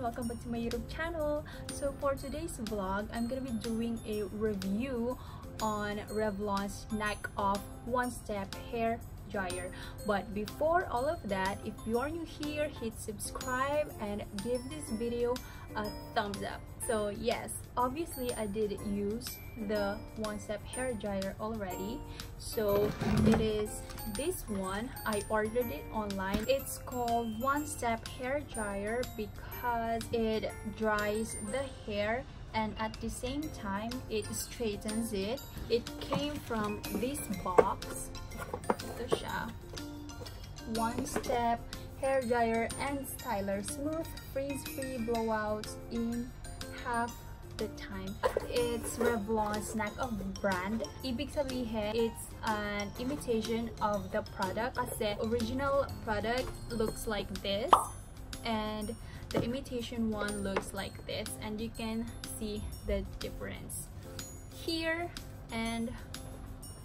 welcome back to my YouTube channel. So for today's vlog, I'm gonna be doing a review on Revlon's knockoff one-step hair dryer. But before all of that, if you are new here, hit subscribe and give this video a thumbs up. So yes, obviously I did use the one-step hair dryer already. So it is this one. I ordered it online. It's called one-step hair dryer because it dries the hair and at the same time it straightens it. It came from this box. Ito siya. One-step hair dryer and styler, smooth, frizz-free blowouts in half the time. It's Revlon's knockoff brand. Ibig sabihin, it's an imitation of the product kasi original product looks like this and the imitation one looks like this, and you can see the difference here and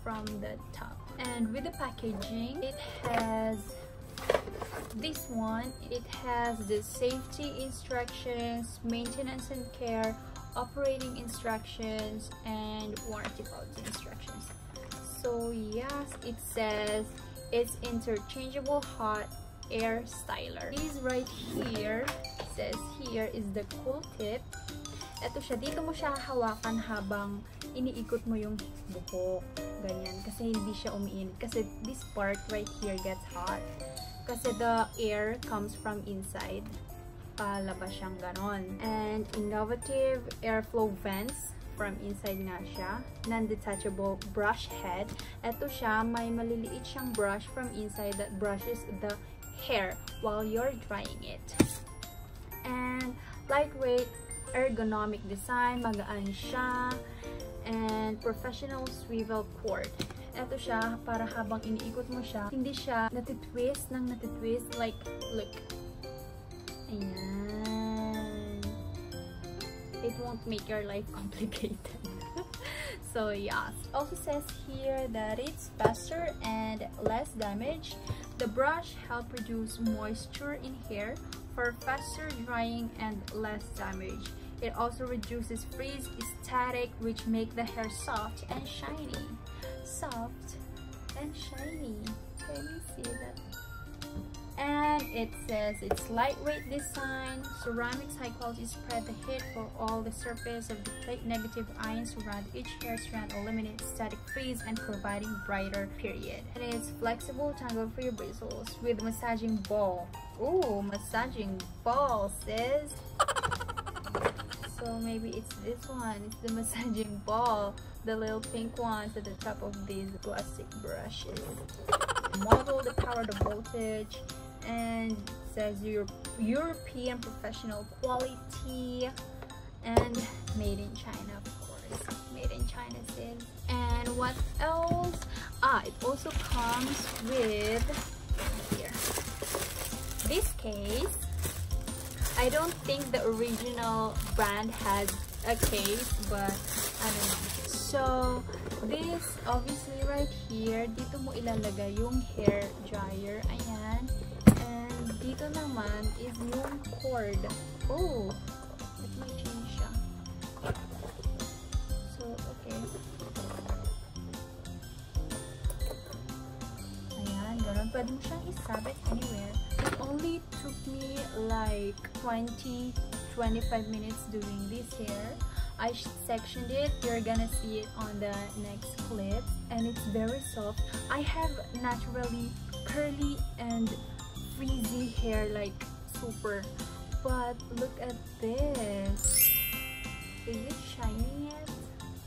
from the top. And with the packaging, it has this one. It has the safety instructions, maintenance and care, operating instructions, and warranty policy instructions. So yes, it says it's interchangeable hot air styler. This right here says here is the cool tip. Ito siya, dito mo siya hawakan habang iniikot mo yung buhok. Ganyan, kasi hindi siya umiinit. Kasi this part right here gets hot. Kasi the air comes from inside. Palabas siyang ganon. And innovative airflow vents from inside nga siya. Non-detachable brush head. Ito siya, may maliliit siyang brush from inside that brushes the hair while you're drying it. And lightweight, ergonomic design, magaan siya, and professional swivel cord. Ito siya, para habang iniikot mo siya, hindi siya natitwist ng natitwist. Like, look. Ayan. It won't make your life complicated. So, yes. Also says here that it's faster and less damage. The brush helps reduce moisture in hair for faster drying and less damage. It also reduces frizz, static, which make the hair soft and shiny. Soft and shiny. Can you see that? And it says it's lightweight design, ceramics high quality spread the heat for all the surface of the plate, negative ions around each hair strand, eliminate static frizz and providing brighter period. And it's flexible, tangle for your bristles with massaging ball. Ooh, massaging ball, sis. So maybe it's this one. It's the massaging ball, the little pink ones at the top of these plastic brushes. Model to power the voltage, and it says European professional quality and made in China, of course. Made in China, sis. And what else? It also comes with here this case. I don't think the original brand has a case, but I don't know. So, this obviously right here, dito mo ilalagay yung hair dryer. Ayan. And dito naman is yung cord. Oh, it might change siya. So, okay. Ayan, ganun. Pwede mo siyang isabit anywhere. It only took me like 20-25 minutes doing this hair. I sectioned it. You're gonna see it on the next clip, and it's very soft. I have naturally curly and frizzy hair, like super, but look at this. Is it shiny yet?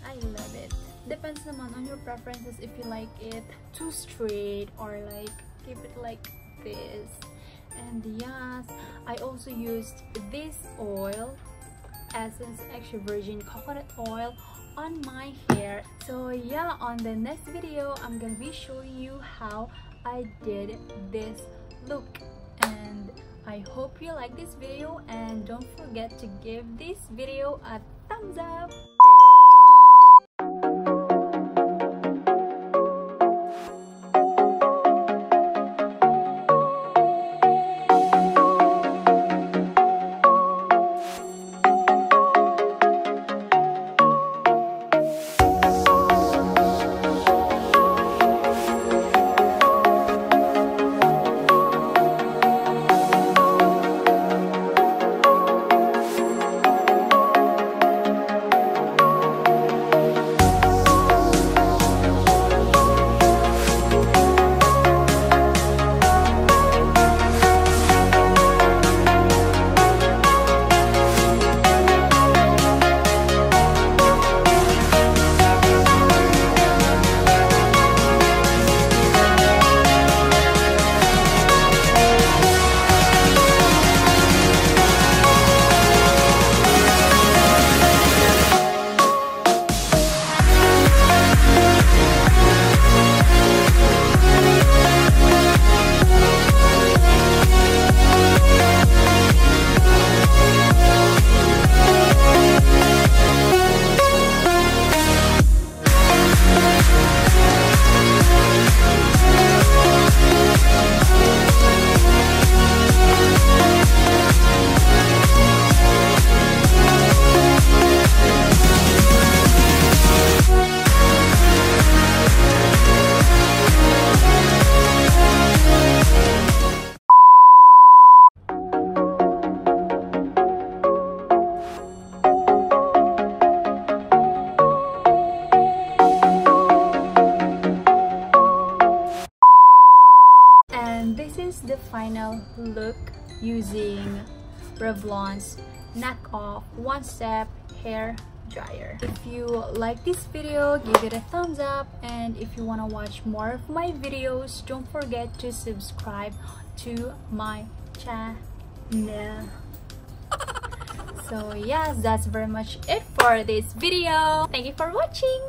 I love it. Depends naman on your preferences if you like it too straight or like keep it like this. And yes, I also used this oil, Essence Extra Virgin Coconut Oil, on my hair. So yeah, on the next video, I'm gonna be showing you how I did this look. And I hope you like this video, and don't forget to give this video a thumbs up. final look using Revlon's knockoff one-step hair dryer. If you like this video, give it a thumbs up, and if you want to watch more of my videos, don't forget to subscribe to my channel. So yes, that's very much it for this video. Thank you for watching.